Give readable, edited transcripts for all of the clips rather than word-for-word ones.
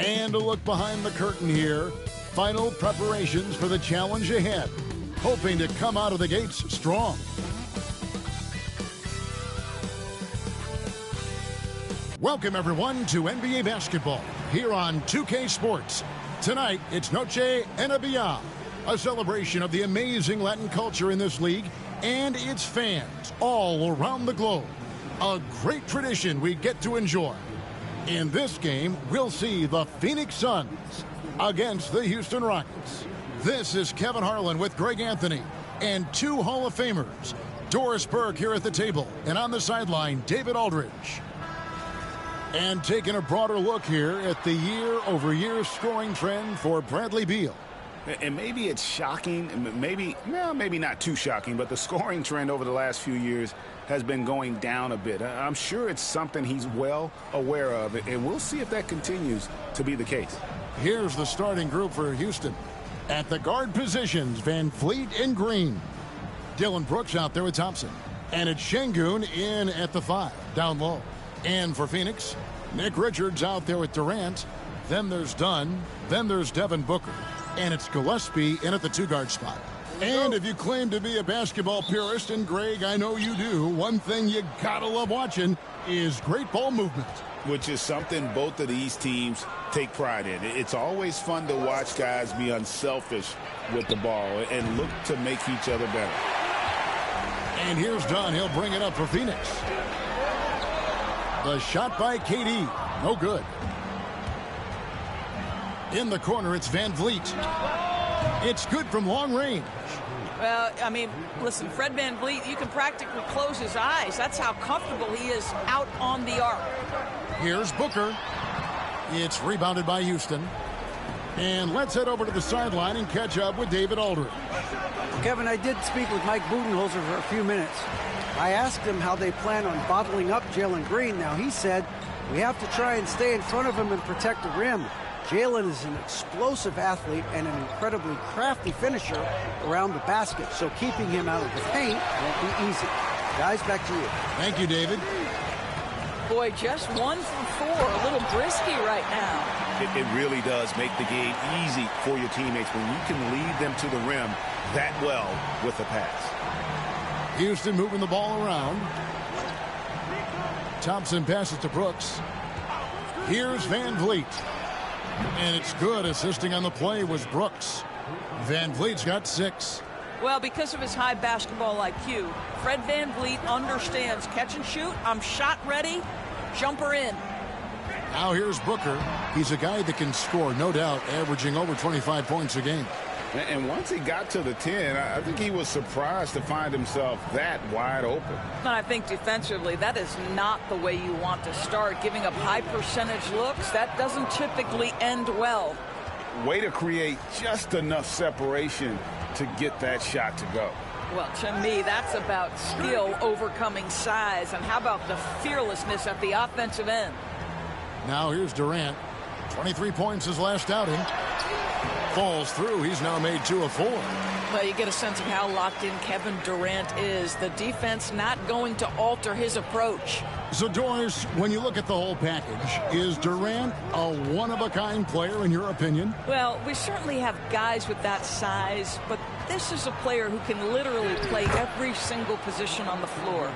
And a look behind the curtain here. Final preparations for the challenge ahead. Hoping to come out of the gates strong. Welcome, everyone, to NBA basketball here on 2K Sports. Tonight, it's Noche NBA, a celebration of the amazing Latin culture in this league and its fans all around the globe. A great tradition we get to enjoy. In this game, we'll see the Phoenix Suns against the Houston Rockets. This is Kevin Harlan with Greg Anthony and two Hall of Famers, Doris Burke here at the table, and on the sideline, David Aldridge. And taking a broader look here at the year-over-year scoring trend for Bradley Beal. And maybe it's shocking, maybe not too shocking, but the scoring trend over the last few years has been going down a bit. I'm sure it's something he's well aware of, and we'll see if that continues to be the case. Here's the starting group for Houston. At the guard positions, Van Vliet and Green. Dylan Brooks out there with Thompson. And it's Şengün in at the 5, down low. And for Phoenix, Nick Richards out there with Durant. Then there's Dunn. Then there's Devin Booker. And it's Gillespie in at the 2-guard spot. And if you claim to be a basketball purist, and Greg, I know you do, one thing you gotta love watching is great ball movement. Which is something both of these teams take pride in. It's always fun to watch guys be unselfish with the ball and look to make each other better. And here's Dunn. He'll bring it up for Phoenix. The shot by KD. No good. In the corner, it's Van Vliet. It's good from long range. Well, I mean, listen, Fred Van Vliet, you can practically close his eyes. That's how comfortable he is out on the arc. Here's Booker. It's rebounded by Houston. And let's head over to the sideline and catch up with David Aldridge. Kevin, I did speak with Mike Budenholzer for a few minutes. I asked him how they plan on bottling up Jalen Green. Now, he said, we have to try and stay in front of him and protect the rim. Jalen is an explosive athlete and an incredibly crafty finisher around the basket, so keeping him out of the paint won't be easy. Guys, back to you. Thank you, David. Boy, just 1 for 4, a little brisky right now. It really does make the game easy for your teammates when you can lead them to the rim that well with the pass. Houston moving the ball around. Thompson passes to Brooks. Here's Van Vliet. And it's good. Assisting on the play was Brooks. Van Vliet's got 6. Well, because of his high basketball IQ, Fred Van Vliet understands catch and shoot. I'm shot ready. Jumper in. Now here's Booker. He's a guy that can score, no doubt, averaging over 25 points a game. And once he got to the 10, I think he was surprised to find himself that wide open. And I think defensively, that is not the way you want to start. Giving up high percentage looks, that doesn't typically end well. Way to create just enough separation to get that shot to go. Well, to me, that's about skill overcoming size. And how about the fearlessness at the offensive end? Now here's Durant. 23 points his last outing. Falls through. He's now made 2 of 4. Well, you get a sense of how locked in Kevin Durant is. The defense not going to alter his approach. So, Doris, when you look at the whole package, is Durant a one-of-a-kind player in your opinion? Well, we certainly have guys with that size, but this is a player who can literally play every single position on the floor.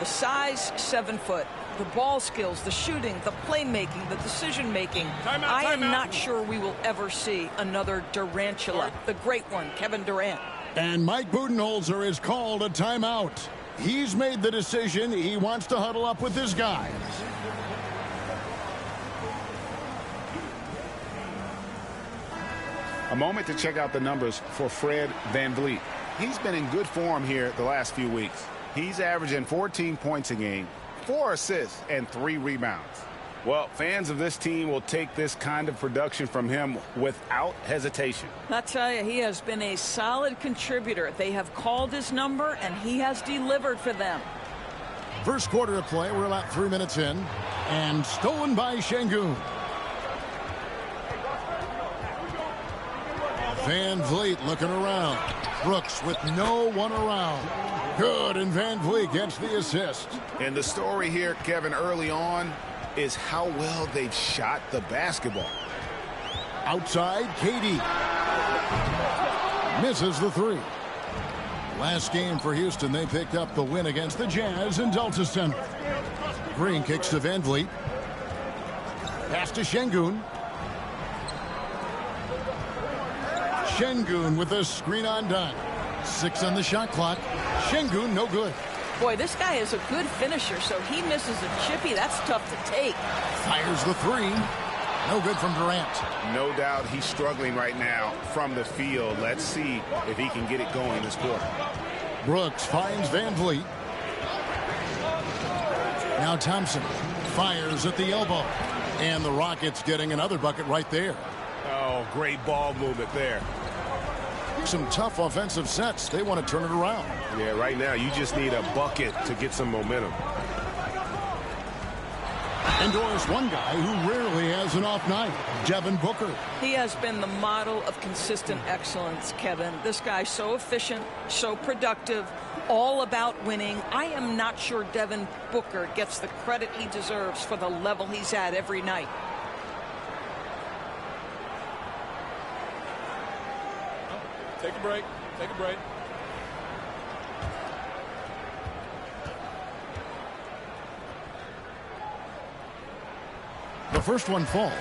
The size, 7 foot. The ball skills, the shooting, the playmaking, the decision-making. I am not sure we will ever see another Durantula, the great one, Kevin Durant. And Mike Budenholzer has called a timeout. He's made the decision. He wants to huddle up with his guys. A moment to check out the numbers for Fred Van Vliet. He's been in good form here the last few weeks. He's averaging 14 points a game, 4 assists, and 3 rebounds. Well, fans of this team will take this kind of production from him without hesitation. I tell you, he has been a solid contributor. They have called his number, and he has delivered for them. First quarter of play, we're about 3 minutes in, and stolen by Şengün. Van Vliet looking around. Brooks with no one around. Good, and Van Vliet gets the assist. And the story here, Kevin, early on, is how well they've shot the basketball. Outside, Katie. Misses the three. Last game for Houston, they picked up the win against the Jazz in Delta Center. Green kicks to Van Vliet. Pass to Şengün. Şengün with a screen on done. 6 on the shot clock. Şengün no good. Boy, this guy is a good finisher, so he misses a chippy. That's tough to take. Fires the three. No good from Durant. No doubt he's struggling right now from the field. Let's see if he can get it going this quarter. Brooks finds Van Vliet. Now Thompson fires at the elbow. And the Rockets getting another bucket right there. Oh, great ball movement there. Some tough offensive sets. They want to turn it around. Yeah, right now you just need a bucket to get some momentum. Endorse one guy who rarely has an off night, Devin Booker. He has been the model of consistent excellence, Kevin. This guy's so efficient, so productive, all about winning. I am not sure Devin Booker gets the credit he deserves for the level he's at every night. Take a break. Take a break. The first one falls.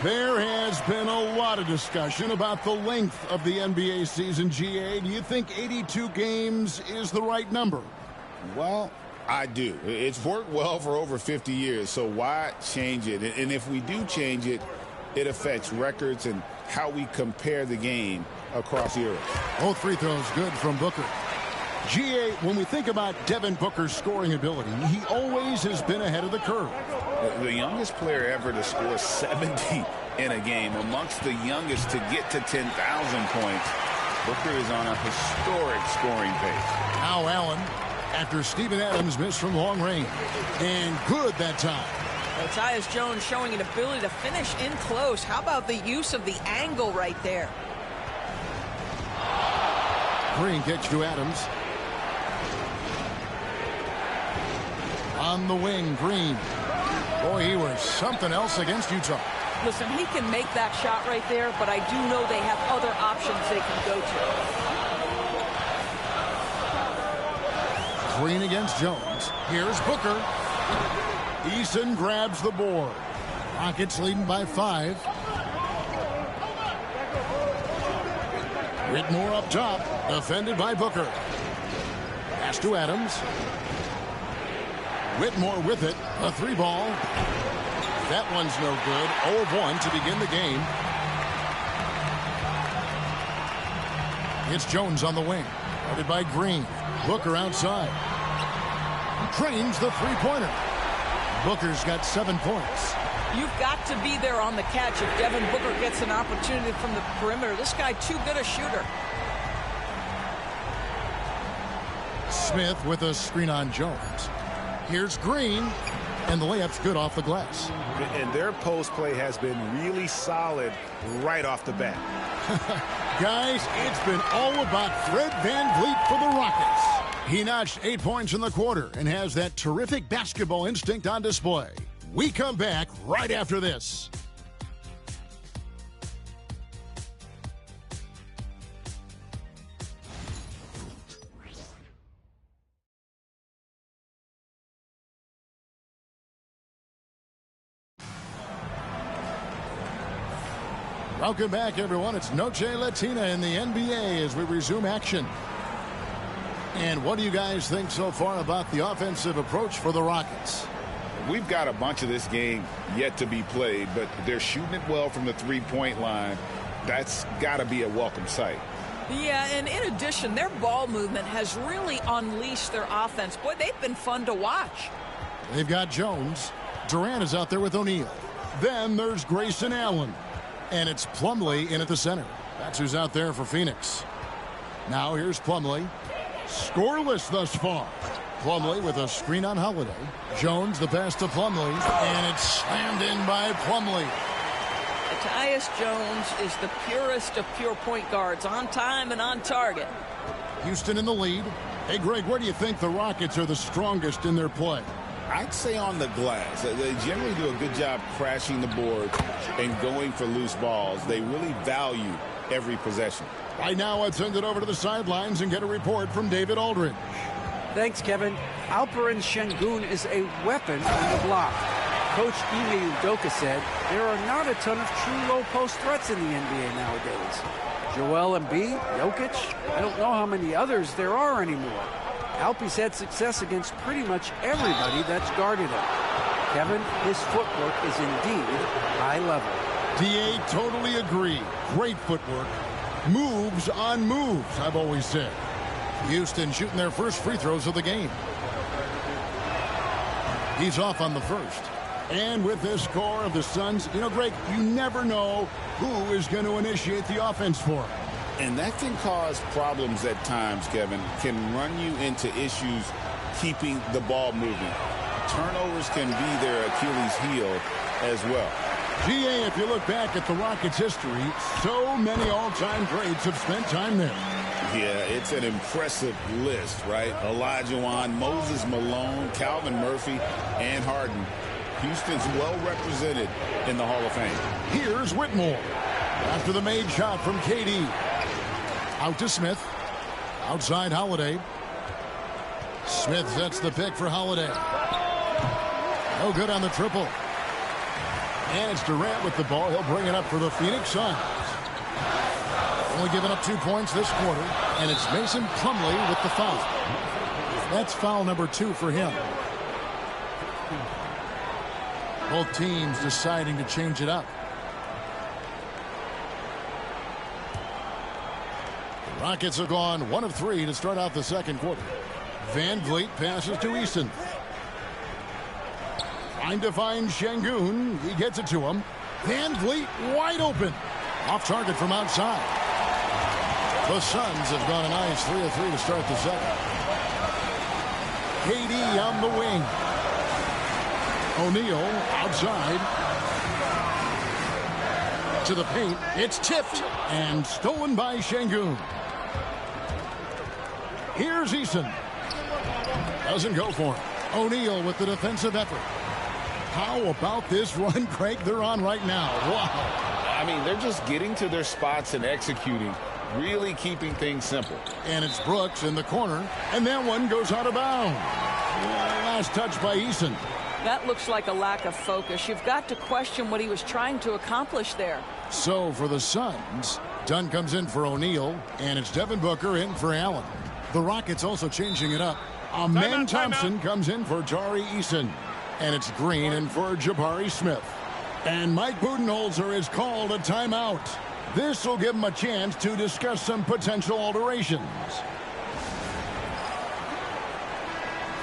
There has been a lot of discussion about the length of the NBA season, GA. Do you think 82 games is the right number? Well, I do. It's worked well for over 50 years, so why change it? And if we do change it, it affects records and how we compare the game across eras. Both free throws good from Booker. GA, when we think about Devin Booker's scoring ability, he always has been ahead of the curve. The youngest player ever to score 70 in a game, amongst the youngest to get to 10,000 points. Booker is on a historic scoring pace. Now Allen, after Steven Adams missed from long range. And good that time. Tyus Jones showing an ability to finish in close. How about the use of the angle right there? Green kicks to Adams. On the wing, Green. Boy, he was something else against Utah. Listen, he can make that shot right there, but I do know they have other options they can go to. Green against Jones. Here's Booker. Eason grabs the board. Rockets leading by 5. Whitmore up top, defended by Booker. Pass to Adams. Whitmore with it, a 3-ball. That one's no good. 0 of 1 to begin the game. It's Jones on the wing, guarded by Green. Booker outside. Drains the three-pointer. Booker's got 7 points. You've got to be there on the catch if Devin Booker gets an opportunity from the perimeter. This guy too good a shooter. Smith with a screen on Jones. Here's Green, and the layup's good off the glass. And their post play has been really solid right off the bat. Guys, it's been all about Fred Van Vliet for the Rockets. He notched 8 points in the quarter and has that terrific basketball instinct on display. We come back right after this. Welcome back, everyone. It's Noche Latina in the NBA as we resume action. And what do you guys think so far about the offensive approach for the Rockets? We've got a bunch of this game yet to be played, but they're shooting it well from the three-point line. That's got to be a welcome sight. Yeah, and in addition, their ball movement has really unleashed their offense. Boy, they've been fun to watch. They've got Jones. Durant is out there with O'Neal. Then there's Grayson Allen. And it's Plumlee in at the center. That's who's out there for Phoenix. Now here's Plumlee. Scoreless thus far. Plumlee with a screen on Holiday. Jones the pass to Plumlee. And it's slammed in by Plumlee. Tyus Jones is the purest of pure point guards. On time and on target. Houston in the lead. Hey, Greg, where do you think the Rockets are the strongest in their play? I'd say on the glass. They generally do a good job crashing the board and going for loose balls. They really value every possession. Right now, let's send it over to the sidelines and get a report from David Aldridge. Thanks, Kevin. Alperen Şengün is a weapon on the block. Coach Ime Udoka said there are not a ton of true low-post threats in the NBA nowadays. Joel Embiid, Jokic, I don't know how many others there are anymore. Alpe's had success against pretty much everybody that's guarded him. Kevin, his footwork is indeed high level. DA, totally agree. Great footwork. Moves on moves, I've always said. Houston shooting their first free throws of the game. He's off on the first. And with this score of the Suns, you know, Greg, you never know who is going to initiate the offense for him. And that can cause problems at times, Kevin. Can run you into issues keeping the ball moving. Turnovers can be their Achilles heel as well. GA, if you look back at the Rockets' history, so many all-time greats have spent time there. Yeah, it's an impressive list, right? Olajuwon, Moses Malone, Calvin Murphy, and Harden. Houston's well represented in the Hall of Fame. Here's Whitmore. After the made shot from KD. Out to Smith. Outside Holiday. Smith sets the pick for Holiday. No good on the triple. And it's Durant with the ball. He'll bring it up for the Phoenix Suns. Only giving up 2 points this quarter. And it's Mason Plumlee with the foul. That's foul number 2 for him. Both teams deciding to change it up. The Rockets have gone 1 of 3 to start out the second quarter. Van Vliet passes to Easton. Trying to find Şengün. He gets it to him. Van Vliet wide open. Off target from outside. The Suns have gone a nice 3 of 3 to start the second. KD on the wing. O'Neal outside. To the paint. It's tipped and stolen by Şengün. Here's Easton. Doesn't go for him. O'Neal with the defensive effort. How about this run, Craig, they're on right now? Wow. I mean, they're just getting to their spots and executing, really keeping things simple. And it's Brooks in the corner, and that one goes out of bounds. Last touch by Easton. That looks like a lack of focus. You've got to question what he was trying to accomplish there. So for the Suns, Dunn comes in for O'Neal, and it's Devin Booker in for Allen. The Rockets also changing it up. Amen Thompson comes in for Tari Eason. And it's Green in for Jabari Smith. And Mike Budenholzer has called a timeout. This will give him a chance to discuss some potential alterations.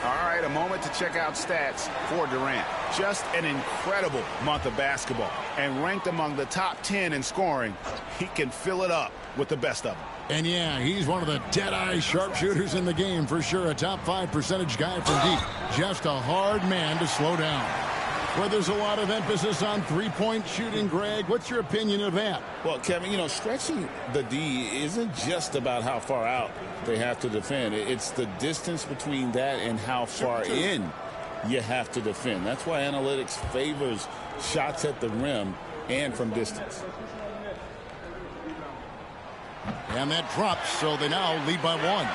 All right, a moment to check out stats for Durant. Just an incredible month of basketball. And ranked among the top 10 in scoring, he can fill it up with the best of them. And yeah, he's one of the dead-eye sharpshooters in the game for sure. A top 5 percentage guy from deep. Just a hard man to slow down. Where there's a lot of emphasis on three-point shooting, Greg. What's your opinion of that? Well, Kevin, you know, stretching the D isn't just about how far out they have to defend. It's the distance between that and how far in you have to defend. That's why analytics favors shots at the rim and from distance. And that drops, so they now lead by 1.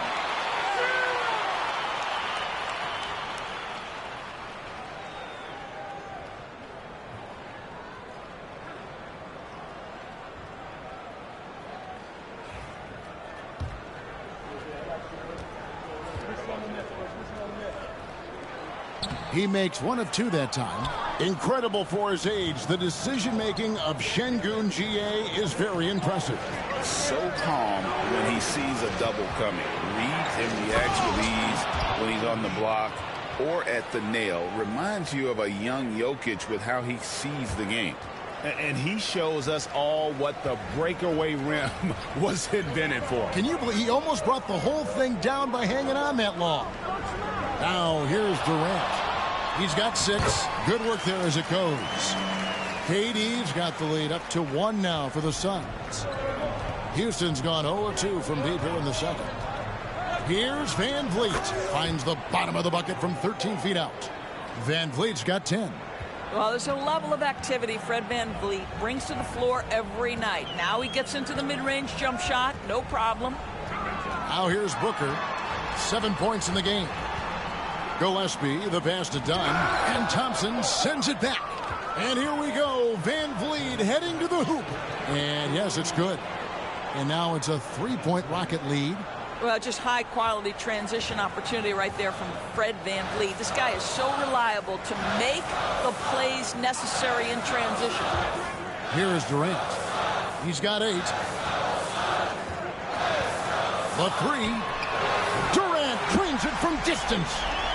He makes 1 of 2 that time. Incredible for his age. The decision-making of Şengün GA is very impressive. So calm when he sees a double coming. Reads and reacts with ease when he's on the block or at the nail. Reminds you of a young Jokic with how he sees the game. And he shows us all what the breakaway rim was invented for. Can you believe he almost brought the whole thing down by hanging on that long? Now here's Durant. He's got 6. Good work there as it goes. KD's got the lead up to 1 now for the Suns. Houston's gone 0-2 from deep here in the second. Here's Van Vliet. Finds the bottom of the bucket from 13 feet out. Van Vliet's got 10. Well, there's a level of activity Fred VanVleet brings to the floor every night. Now he gets into the mid-range jump shot, no problem. Now here's Booker. 7 points in the game. Gillespie, the pass to Dunn, and Thompson sends it back. And here we go. Van Vliet heading to the hoop. And yes, it's good. And now it's a 3-point Rocket lead. Well, just high-quality transition opportunity right there from Fred VanVleet. This guy is so reliable to make the plays necessary in transition. Here is Durant. He's got 8. The 3. Durant drains it from distance.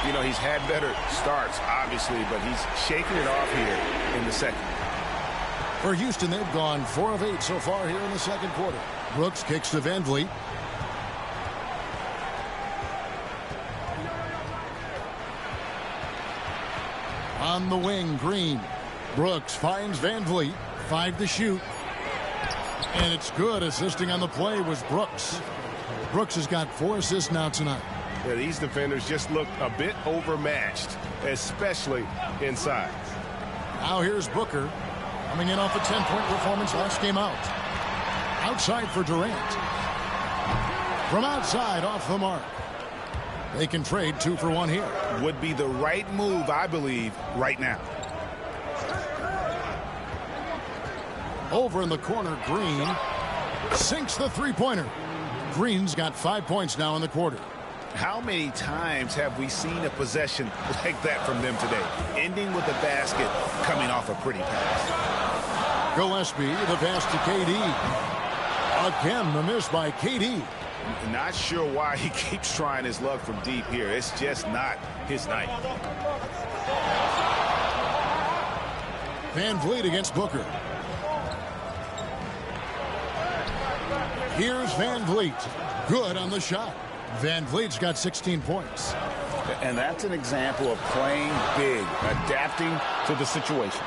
You know, he's had better starts, obviously, but he's shaking it off here in the second. For Houston, they've gone 4 of 8 so far here in the second quarter. Brooks kicks to Van Vliet. On the wing, Green. Brooks finds Van Vliet. 5 to shoot. And it's good. Assisting on the play was Brooks. Brooks has got 4 assists now tonight. Yeah, these defenders just look a bit overmatched, especially inside. Now here's Booker. Coming in off a 10-point performance last game out. Outside for Durant. From outside, off the mark. They can trade 2 for 1 here. Would be the right move, I believe, right now. Over in the corner, Green sinks the three-pointer. Green's got 5 points now in the quarter. How many times have we seen a possession like that from them today? Ending with a basket, coming off a pretty pass. Gillespie, the pass to KD. Again, the miss by KD. Not sure why he keeps trying his luck from deep here. It's just not his night. Van Vliet against Booker. Here's Van Vliet. Good on the shot. Van Vliet's got 16 points. And that's an example of playing big, adapting to the situation.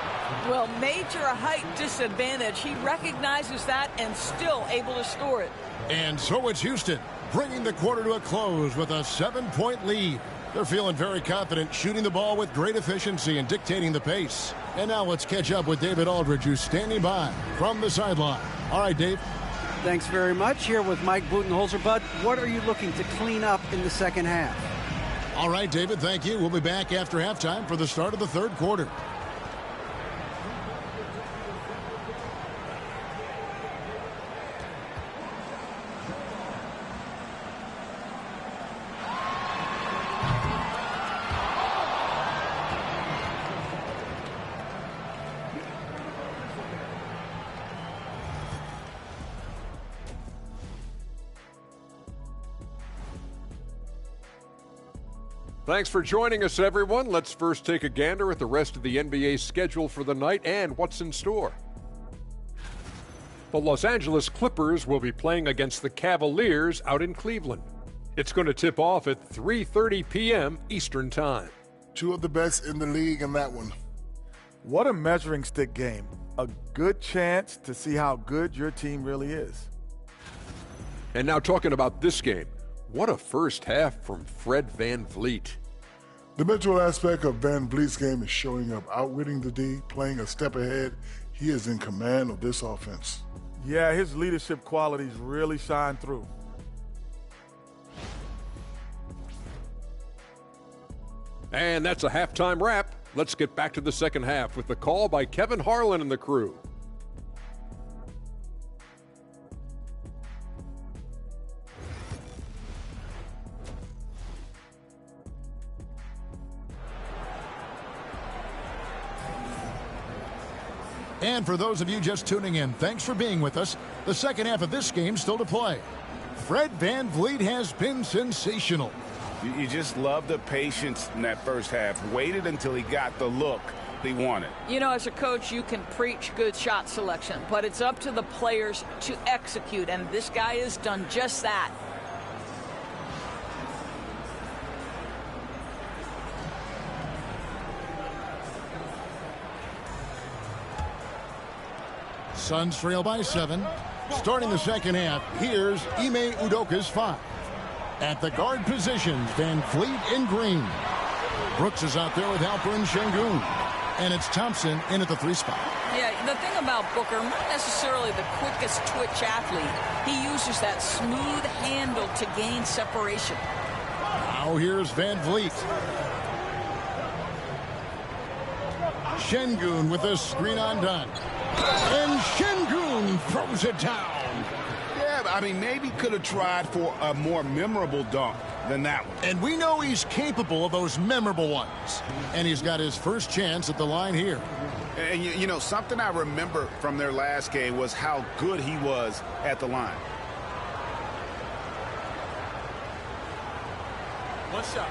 Well, major height disadvantage. He recognizes that and still able to score it. And so it's Houston, bringing the quarter to a close with a 7-point lead. They're feeling very confident, shooting the ball with great efficiency and dictating the pace. And now let's catch up with David Aldridge, who's standing by from the sideline. All right, Dave. Thanks very much. Here with Mike Budenholzer. Bud, what are you looking to clean up in the second half? All right, David, thank you. We'll be back after halftime for the start of the third quarter. Thanks for joining us, everyone. Let's first take a gander at the rest of the NBA schedule for the night and what's in store. The Los Angeles Clippers will be playing against the Cavaliers out in Cleveland. It's going to tip off at 3:30 p.m. Eastern Time. 2 of the best in the league in that one. What a measuring stick game. A good chance to see how good your team really is. And now talking about this game. What a first half from Fred VanVleet. The mental aspect of Van Vliet's game is showing up, outwitting the D, playing a step ahead. He is in command of this offense. Yeah, his leadership qualities really shine through. And that's a halftime wrap. Let's get back to the second half with the call by Kevin Harlan and the crew. And for those of you just tuning in, thanks for being with us. The second half of this game still to play. Fred VanVleet has been sensational. You just love the patience in that first half. Waited until he got the look he wanted. You know, as a coach, you can preach good shot selection, but it's up to the players to execute, and this guy has done just that. Suns trail by 7. Starting the second half, here's Ime Udoka's 5. At the guard positions, Van Vliet and Green. Brooks is out there with Alperen Şengün. And it's Thompson in at the 3 spot. Yeah, the thing about Booker, not necessarily the quickest twitch athlete. He uses that smooth handle to gain separation. Now here's Van Vliet. Şengün with a screen undone. And Şengün throws it down. Yeah, I mean, maybe could have tried for a more memorable dunk than that one. And we know he's capable of those memorable ones. And he's got his first chance at the line here. And, you know, something I remember from their last game was how good he was at the line. One shot.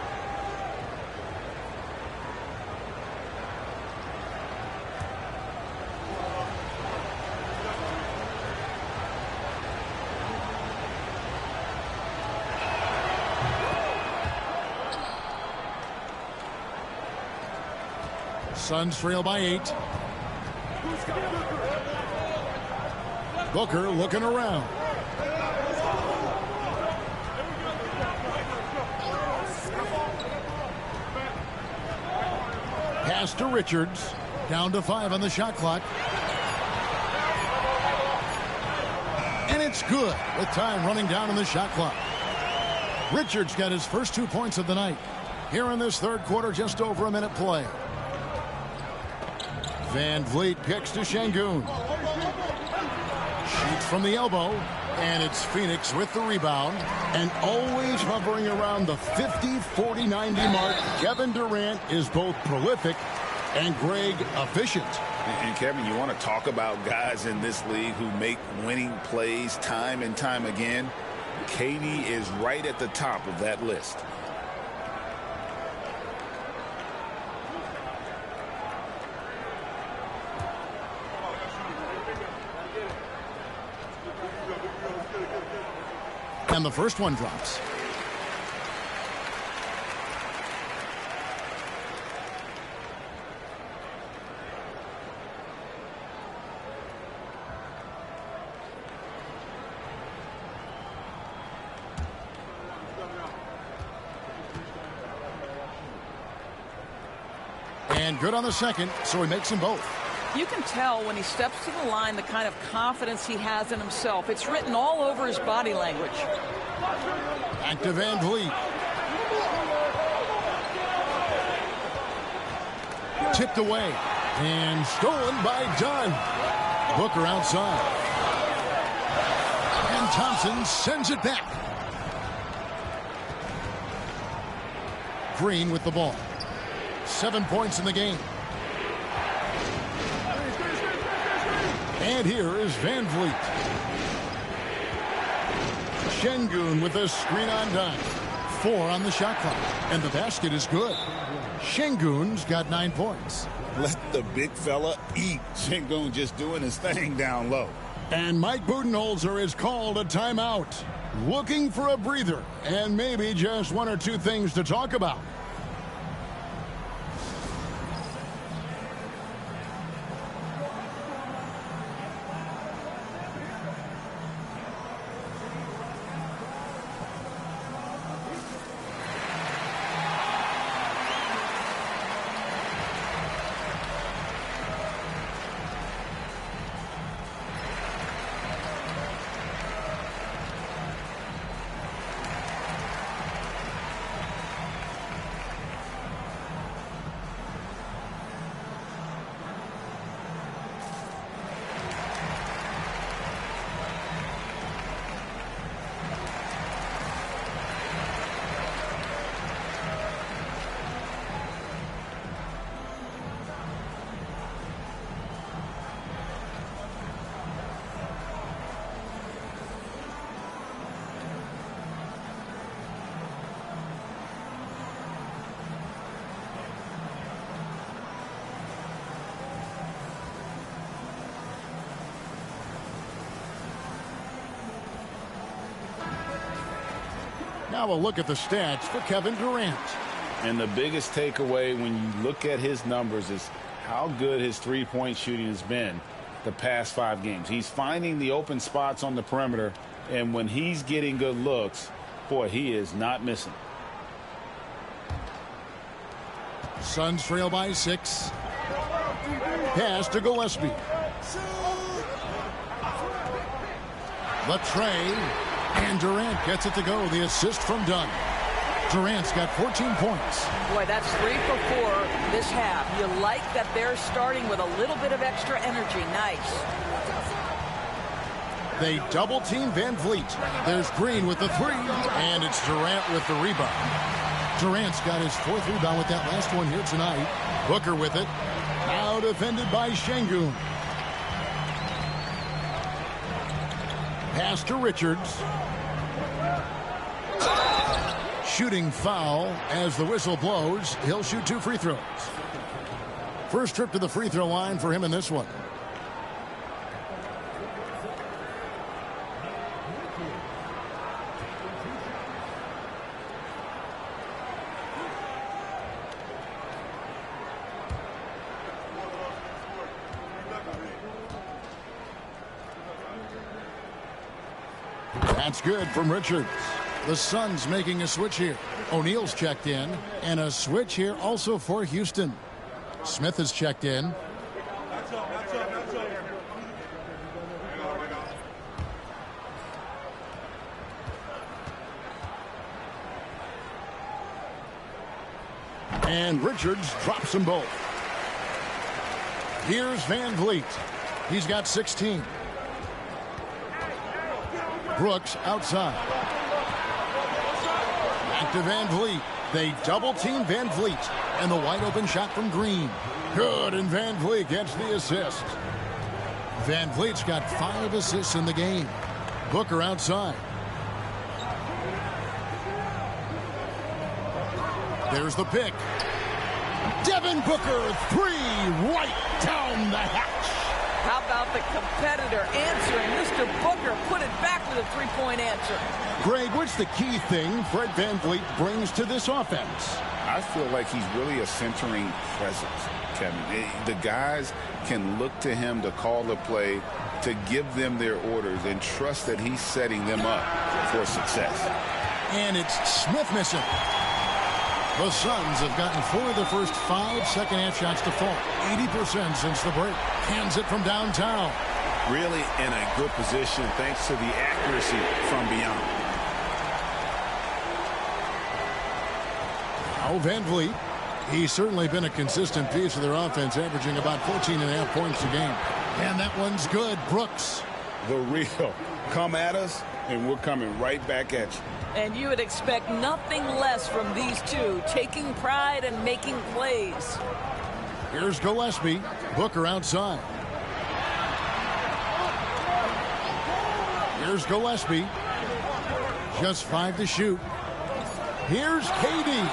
Suns trail by 8. Booker looking around. Pass to Richards. Down to 5 on the shot clock. And it's good with time running down on the shot clock. Richards got his first 2 points of the night. Here in this third quarter, just over a minute play. Van Vliet picks to Şengün. Shoots from the elbow. And it's Phoenix with the rebound. And always hovering around the 50, 40, 90 mark. Kevin Durant is both prolific and Greg efficient. And Kevin, you want to talk about guys in this league who make winning plays time and time again? KD is right at the top of that list. And the first one drops. And good on the second, so he makes them both. You can tell when he steps to the line the kind of confidence he has in himself. It's written all over his body language. Back to Van Vliet. Tipped away. And stolen by Dunn. Booker outside. And Thompson sends it back. Green with the ball. 7 points in the game. And here is Van Vliet. Şengün with a screen undone. 4 on the shot clock. And the basket is good. Şengün's got 9 points. Let the big fella eat. Şengün just doing his thing down low. And Mike Budenholzer is called a timeout. Looking for a breather. And maybe just 1 or 2 things to talk about. Now a look at the stats for Kevin Durant. And the biggest takeaway when you look at his numbers is how good his three-point shooting has been the past 5 games. He's finding the open spots on the perimeter, and when he's getting good looks, boy, he is not missing. Suns trail by 6. Pass to Gillespie. The tray, and Durant gets it to go. The assist from Dunn. Durant's got 14 points. Boy, that's 3 for 4 this half. You like that they're starting with a little bit of extra energy. Nice. They double team Van Vliet. There's Green with the 3, and it's Durant with the rebound. Durant's got his 4th rebound with that last one here tonight. Booker with it. Now defended by Şengün. Pass to Richards. Shooting foul as the whistle blows. He'll shoot 2 free throws. First trip to the free throw line for him in this one. That's good from Richards. The Suns making a switch here. O'Neal's checked in, and a switch here also for Houston. Smith is checked in. And Richards drops them both. Here's Van Vliet. He's got 16. Brooks outside. Back to Van Vliet. They double team Van Vliet. And the wide open shot from Green. Good, and Van Vliet gets the assist. Van Vliet's got 5 assists in the game. Booker outside. There's the pick. Devin Booker, 3 right down the hatch. How about the competitor answering? Mr. Booker put it back with a 3-point answer. Greg, what's the key thing Fred Van Vliet brings to this offense? I feel like he's really a centering presence, Kevin. The guys can look to him to call the play, to give them their orders, and trust that he's setting them up for success. And it's Smith missing. The Suns have gotten 4 of the first 5 second-half shots to fall. 80% since the break. Hands it from downtown. Really in a good position thanks to the accuracy from beyond. Now Van Vliet. He's certainly been a consistent piece of their offense, averaging about 14.5 points a game. And that one's good. Brooks. The real. Come at us, and we're coming right back at you. And you would expect nothing less from these two, taking pride and making plays. Here's Gillespie. Booker outside. Here's Gillespie. Just 5 to shoot. Here's KD.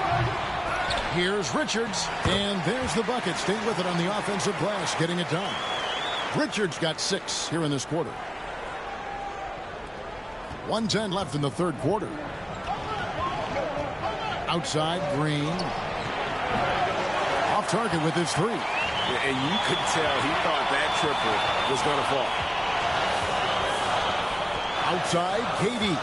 Here's Richards. And there's the bucket. Stay with it on the offensive glass, getting it done. Richards got 6 here in this quarter. 1:10 left in the third quarter. Outside, Green. Off target with his 3. And you could tell he thought that triple was going to fall. Outside, KD.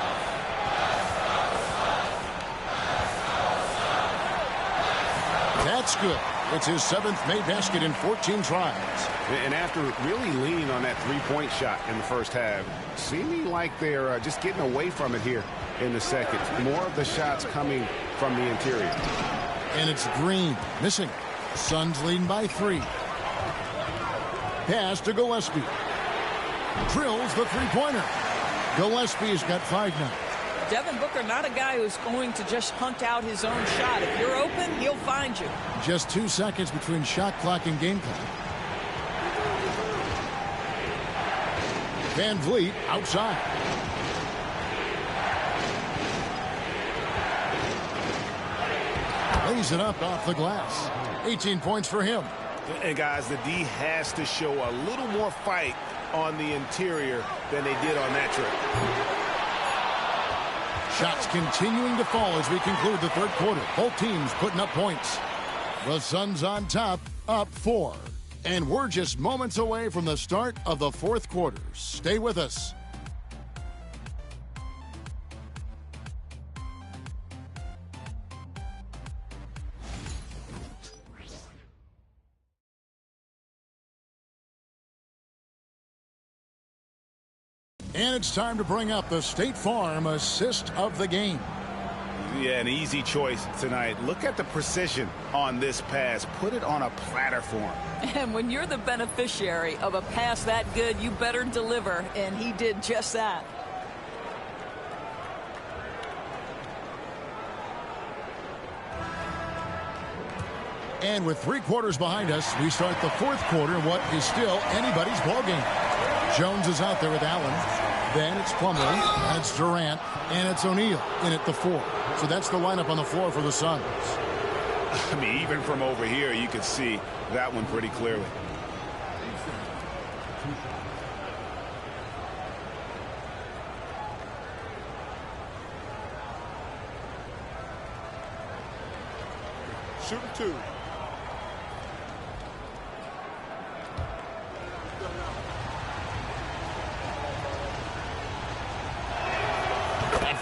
That's good. It's his 7th made basket in 14 tries. And after really leaning on that 3-point shot in the first half, seeming like they're just getting away from it here in the second. More of the shots coming from the interior. And it's Green missing. Suns leading by 3. Pass to Gillespie. Drills the 3-pointer. Gillespie's got 5 now. Devin Booker, not a guy who's going to just hunt out his own shot. If you're open, he'll find you. Just 2 seconds between shot clock and game clock. Van Vliet outside. Lays it up off the glass. 18 points for him. And guys, the D has to show a little more fight on the interior than they did on that trip. Shots continuing to fall as we conclude the third quarter. Both teams putting up points. The Suns on top, up 4. And we're just moments away from the start of the fourth quarter. Stay with us. And it's time to bring up the State Farm assist of the game. Yeah, an easy choice tonight. Look at the precision on this pass. Put it on a platter for him. And when you're the beneficiary of a pass that good, you better deliver, and he did just that. And with 3 quarters behind us, we start the 4th quarter in what is still anybody's ball game. Jones is out there with Allen. Then it's Plumlee, and it's Durant, and it's O'Neal in at the 4. So that's the lineup on the floor for the Suns. I mean, even from over here, you could see that one pretty clearly. Shooting 2.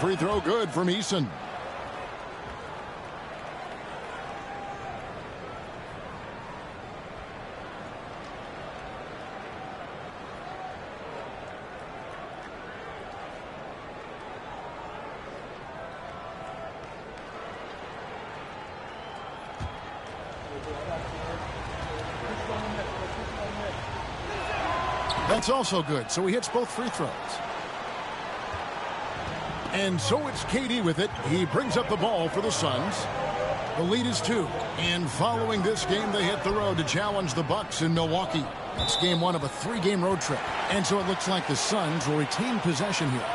Free throw good from Eason. That's also good, so he hits both free throws. And so it's KD with it. He brings up the ball for the Suns. The lead is 2. And following this game, they hit the road to challenge the Bucks in Milwaukee. It's game 1 of a 3-game road trip. And so it looks like the Suns will retain possession here.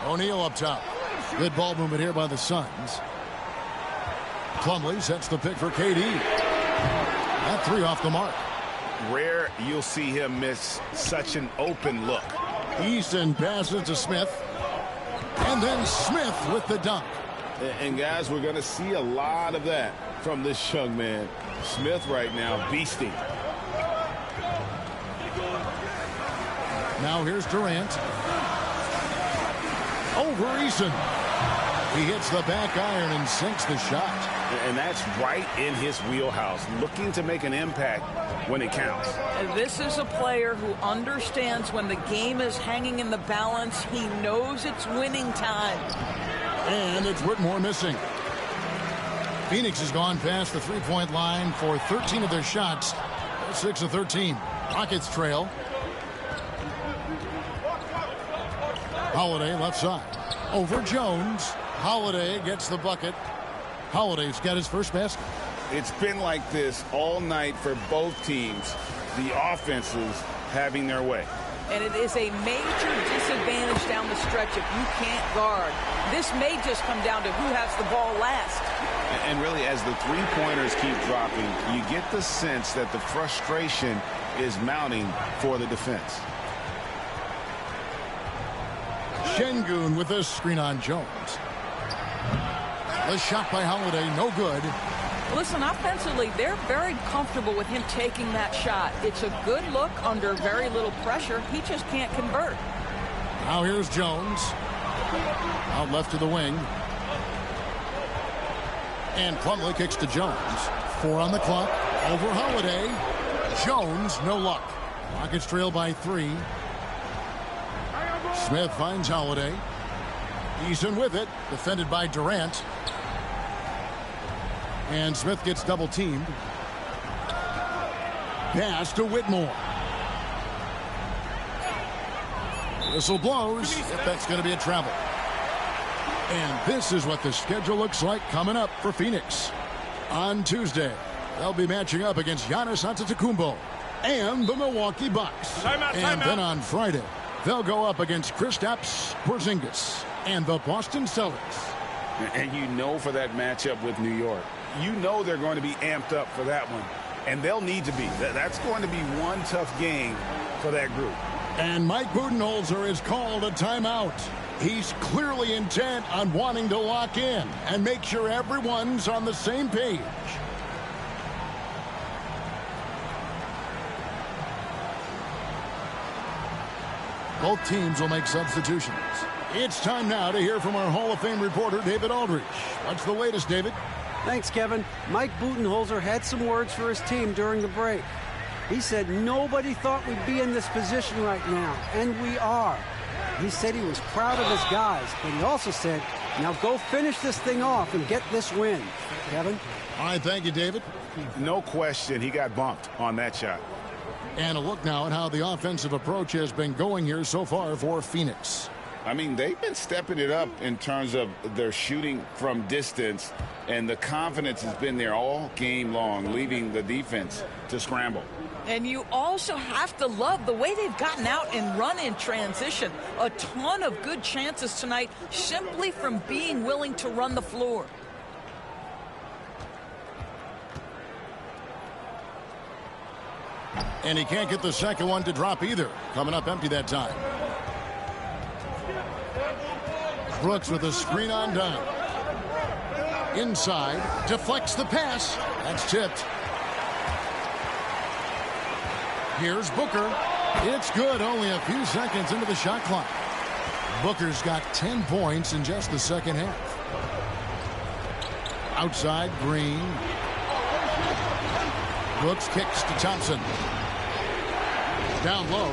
O'Neal up top. Good ball movement here by the Suns. Plumlee sets the pick for KD. That 3 off the mark. Rare you'll see him miss such an open look. Easton passes to Smith. And then Smith with the dunk. And guys, we're going to see a lot of that from this young man. Smith right now beasting. Now here's Durant. Over Eason. He hits the back iron and sinks the shot. And that's right in his wheelhouse, looking to make an impact when it counts. And this is a player who understands when the game is hanging in the balance. He knows it's winning time. And it's Whitmore missing. Phoenix has gone past the 3-point line for 13 of their shots. 6 of 13. Rockets trail. Holiday left side. Over Jones. Holiday gets the bucket. Holiday's got his first basket. It's been like this all night for both teams. The offenses having their way. And it is a major disadvantage down the stretch if you can't guard. This may just come down to who has the ball last. And really, as the 3-pointers keep dropping, you get the sense that the frustration is mounting for the defense. Şengün with a screen on Jones. The shot by Holiday, no good. Listen, offensively, they're very comfortable with him taking that shot. It's a good look under very little pressure. He just can't convert. Now here's Jones. Out left to the wing. And Plumlee kicks to Jones. 4 on the clock. Over Holiday. Jones, no luck. Rockets trail by 3. Smith finds Holiday. Eason with it. Defended by Durant. And Smith gets double teamed. Pass to Whitmore. Whistle blows. If that's going to be a travel. And this is what the schedule looks like coming up for Phoenix. On Tuesday, they'll be matching up against Giannis Antetokounmpo and the Milwaukee Bucks. And then on Friday, they'll go up against Kristaps Porzingis and the Boston Celtics. And you know for that matchup with New York, you know they're going to be amped up for that one. And they'll need to be. That's going to be one tough game for that group. And Mike Budenholzer has called a timeout. He's clearly intent on wanting to lock in and make sure everyone's on the same page. Both teams will make substitutions. It's time now to hear from our Hall of Fame reporter, David Aldridge. What's the latest, David? Thanks, Kevin. Mike Budenholzer had some words for his team during the break. He said nobody thought we'd be in this position right now, and we are. He said he was proud of his guys, but he also said, now go finish this thing off and get this win. Kevin? All right, thank you, David. No question he got bumped on that shot. And a look now at how the offensive approach has been going here so far for Phoenix. I mean, they've been stepping it up in terms of their shooting from distance, and the confidence has been there all game long, leaving the defense to scramble. And you also have to love the way they've gotten out and run in transition. A ton of good chances tonight simply from being willing to run the floor. And he can't get the second one to drop either. Coming up empty that time. Brooks with a screen on Dunn. Inside, deflects the pass. That's tipped. Here's Booker. It's good, only a few seconds into the shot clock. Booker's got 10 points in just the second half. Outside, Green. Brooks kicks to Thompson. Down low.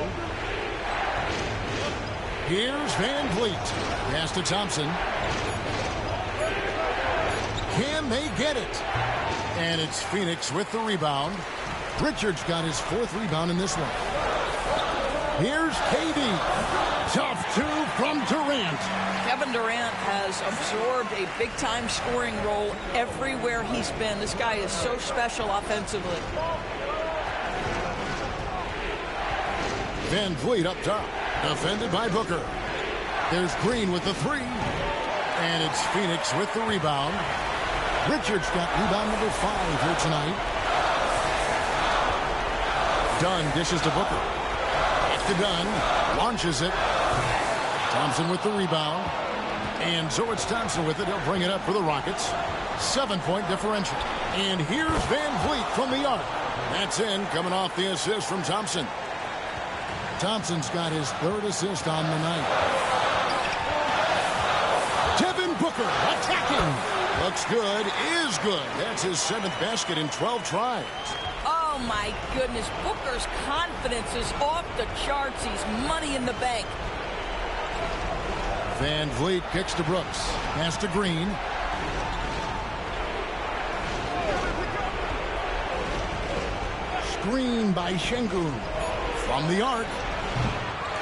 Here's Van Vliet. Pass to Thompson. Can they get it? And it's Phoenix with the rebound. Richards got his 4th rebound in this one. Here's KD. Tough two from Durant. Kevin Durant has absorbed a big-time scoring role everywhere he's been. This guy is so special offensively. Van Vliet up top. Defended by Booker. There's Green with the 3. And it's Phoenix with the rebound. Richards got rebound number 5 here tonight. Dunn dishes to Booker. It's to Dunn. Launches it. Thompson with the rebound. And so it's Thompson with it. He'll bring it up for the Rockets. 7-point differential. And here's Van Vliet from the arc. That's in, coming off the assist from Thompson. Thompson's got his 3rd assist on the night. Devin Booker attacking. Looks good, is good. That's his 7th basket in 12 tries. Oh, my goodness. Booker's confidence is off the charts. He's money in the bank. Van Vliet kicks to Brooks. Pass to Green. Screen by Şengün. From the arc.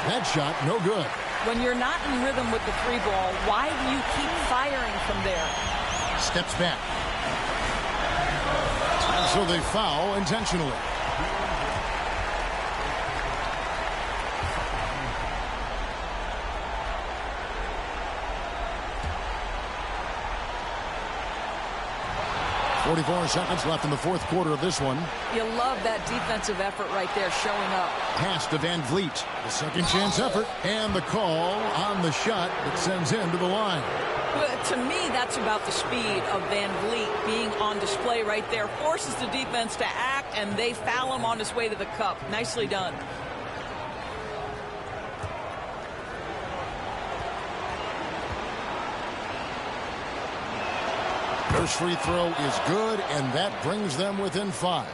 That shot, no good. When you're not in rhythm with the 3 ball, why do you keep firing from there? Steps back. So they foul intentionally. .44 seconds left in the 4th quarter of this one. You love that defensive effort right there showing up. Pass to Van Vliet. The second chance effort. And the call on the shot that sends him to the line. Well, to me, that's about the speed of Van Vliet being on display right there. Forces the defense to act, and they foul him on his way to the cup. Nicely done. First free throw is good, and that brings them within 5.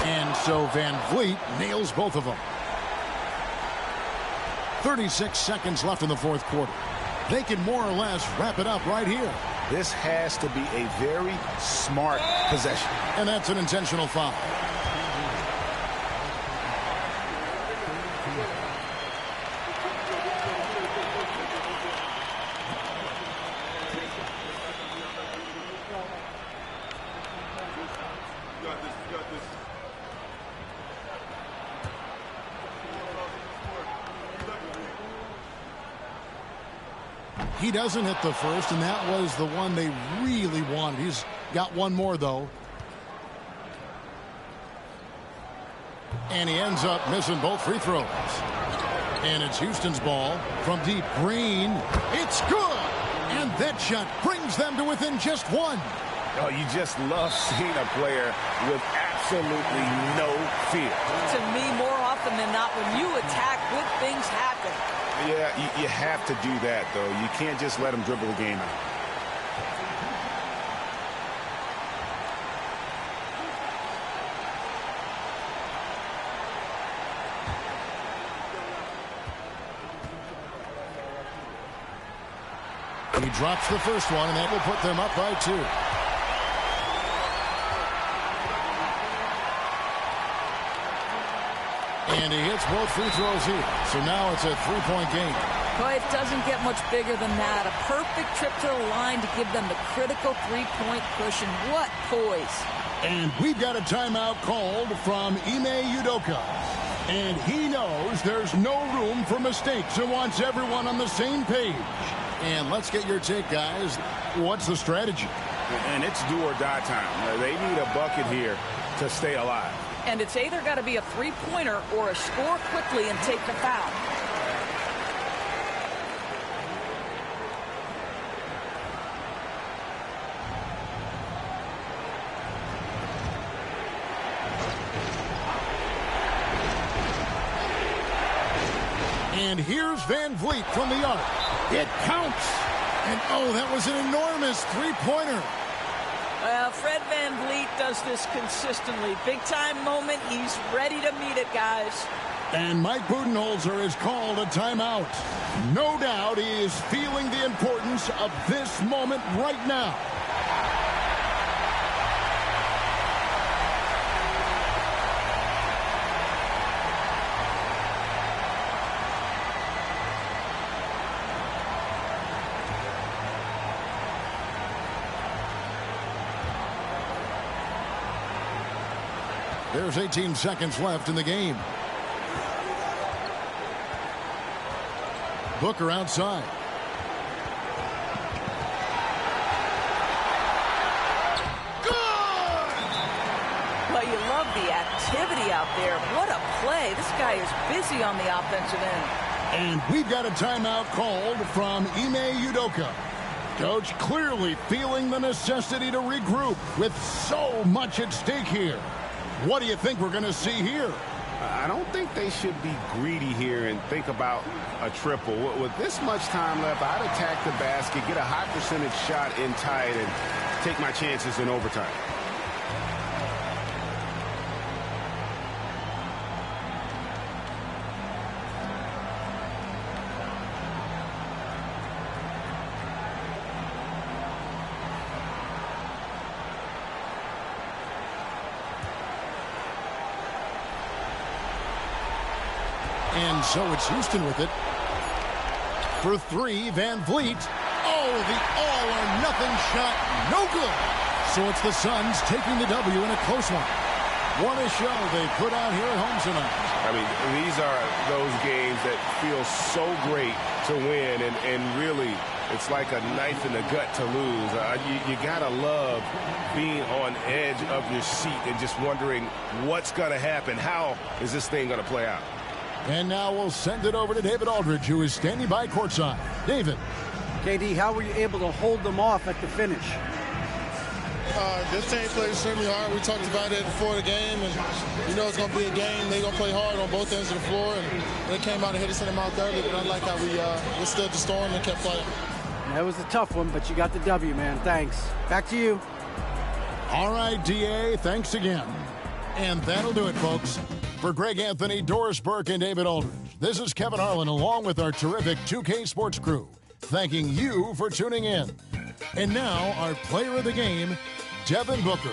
And so Van Vliet nails both of them. 36 seconds left in the 4th quarter. They can more or less wrap it up right here. This has to be a very smart possession. And that's an intentional foul. He doesn't hit the first, and that was the one they really wanted. He's got one more, though. And he ends up missing both free throws. And it's Houston's ball from deep. Green. It's good! And that shot brings them to within just 1. Oh, you just love seeing a player with absolutely no fear. To me, more often than not, when you attack, good things happen. Yeah, you have to do that, though. You can't just let him dribble the game out. He drops the first one, and that will put them up by 2. And he hits both free throws here. So now it's a 3-point game. Boy, it doesn't get much bigger than that. A perfect trip to the line to give them the critical 3-point cushion. What poise. And we've got a timeout called from Ime Udoka. And he knows there's no room for mistakes and wants everyone on the same page. And let's get your take, guys. What's the strategy? And it's do or die time. They need a bucket here to stay alive. And it's either got to be a three-pointer or a score quickly and take the foul. And here's Van Vliet from the arc. It counts. And, oh, that was an enormous three-pointer. Well, Fred Van Vliet does this consistently. Big-time moment. He's ready to meet it, guys. And Mike Budenholzer has called a timeout. No doubt he is feeling the importance of this moment right now. There's 18 seconds left in the game. Booker outside. Good! Well, you love the activity out there. What a play. This guy is busy on the offensive end. And we've got a timeout called from Ime Udoka. Coach clearly feeling the necessity to regroup with so much at stake here. What do you think we're going to see here? I don't think they should be greedy here and think about a triple. With this much time left, I'd attack the basket, get a high percentage shot in tight, and take my chances in overtime. And so it's Houston with it. For 3, Van Vliet. Oh, the all-or-nothing shot. No good. So it's the Suns taking the W in a close one. What a show they put out here at home tonight. I mean, these are those games that feel so great to win, and really, it's like a knife in the gut to lose. You got to love being on edge of your seat and just wondering what's going to happen. How is this thing going to play out? And now we'll send it over to David Aldridge, who is standing by courtside. David. KD, how were you able to hold them off at the finish? This team played extremely hard. We talked about it before the game, and you know it's going to be a game. They're going to play hard on both ends of the floor, and they came out and hit us in the mouth early, but I like how we withstood the storm and kept playing. That was a tough one, but you got the W, man. Thanks. Back to you. All right, DA, thanks again. And that'll do it, folks. For Greg Anthony, Doris Burke, and David Aldridge, this is Kevin Harlan along with our terrific 2K Sports crew, thanking you for tuning in. And now, our player of the game, Devin Booker.